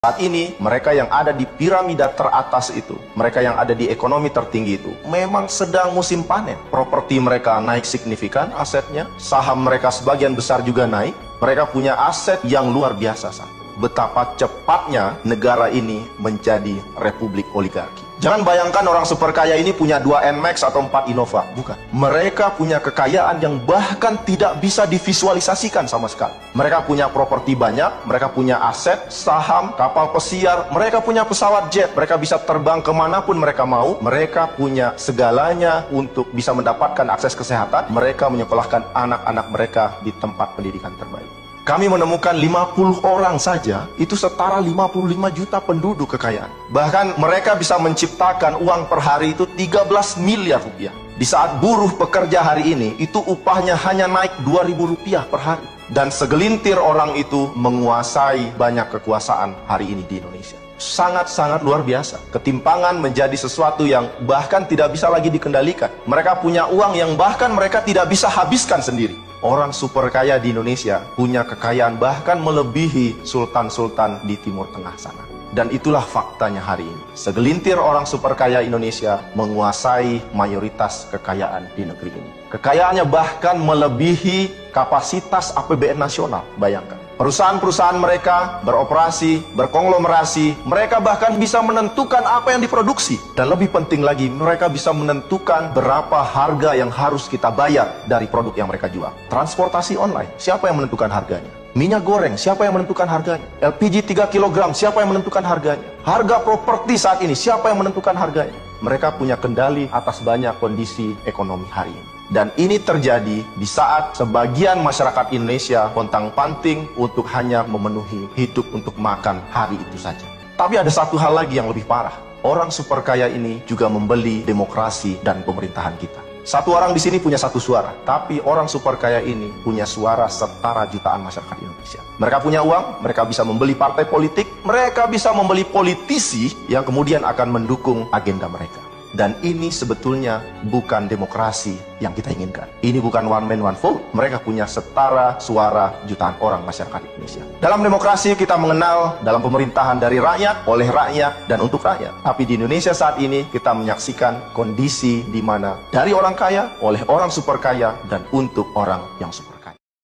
Saat ini, mereka yang ada di piramida teratas itu, mereka yang ada di ekonomi tertinggi itu, memang sedang musim panen. Properti mereka naik signifikan asetnya, saham mereka sebagian besar juga naik. Mereka punya aset yang luar biasa. Betapa cepatnya negara ini menjadi republik oligarki. Jangan bayangkan orang super kaya ini punya 2 NMAX atau 4 Innova. Bukan. Mereka punya kekayaan yang bahkan tidak bisa divisualisasikan sama sekali. Mereka punya properti banyak, mereka punya aset, saham, kapal pesiar, mereka punya pesawat jet, mereka bisa terbang kemanapun mereka mau, mereka punya segalanya untuk bisa mendapatkan akses kesehatan, mereka menyekolahkan anak-anak mereka di tempat pendidikan terbaik. Kami menemukan 50 orang saja, itu setara 55 juta penduduk kekayaan. Bahkan mereka bisa menciptakan uang per hari itu 13 miliar rupiah. Di saat buruh pekerja hari ini, itu upahnya hanya naik 2.000 rupiah per hari. Dan segelintir orang itu menguasai banyak kekuasaan hari ini di Indonesia. Sangat-sangat luar biasa. Ketimpangan menjadi sesuatu yang bahkan tidak bisa lagi dikendalikan. Mereka punya uang yang bahkan mereka tidak bisa habiskan sendiri. Orang super kaya di Indonesia punya kekayaan bahkan melebihi sultan-sultan di Timur Tengah sana. Dan itulah faktanya hari ini. Segelintir orang super kaya Indonesia menguasai mayoritas kekayaan di negeri ini. Kekayaannya bahkan melebihi kapasitas APBN nasional, bayangkan. Perusahaan-perusahaan mereka beroperasi, berkonglomerasi, mereka bahkan bisa menentukan apa yang diproduksi. Dan lebih penting lagi, mereka bisa menentukan berapa harga yang harus kita bayar dari produk yang mereka jual. Transportasi online, siapa yang menentukan harganya? Minyak goreng, siapa yang menentukan harganya? LPG 3 kg, siapa yang menentukan harganya? Harga properti saat ini, siapa yang menentukan harganya? Mereka punya kendali atas banyak kondisi ekonomi hari ini. Dan ini terjadi di saat sebagian masyarakat Indonesia pontang-panting untuk hanya memenuhi hidup untuk makan hari itu saja. Tapi ada satu hal lagi yang lebih parah. Orang super kaya ini juga membeli demokrasi dan pemerintahan kita. Satu orang di sini punya satu suara, tapi orang super kaya ini punya suara setara jutaan masyarakat Indonesia. Mereka punya uang, mereka bisa membeli partai politik, mereka bisa membeli politisi yang kemudian akan mendukung agenda mereka. Dan ini sebetulnya bukan demokrasi yang kita inginkan. Ini bukan one man one vote. Mereka punya setara suara jutaan orang masyarakat Indonesia. Dalam demokrasi kita mengenal dalam pemerintahan dari rakyat, oleh rakyat, dan untuk rakyat. Tapi di Indonesia saat ini kita menyaksikan kondisi di mana dari orang kaya, oleh orang super kaya, dan untuk orang yang super kaya.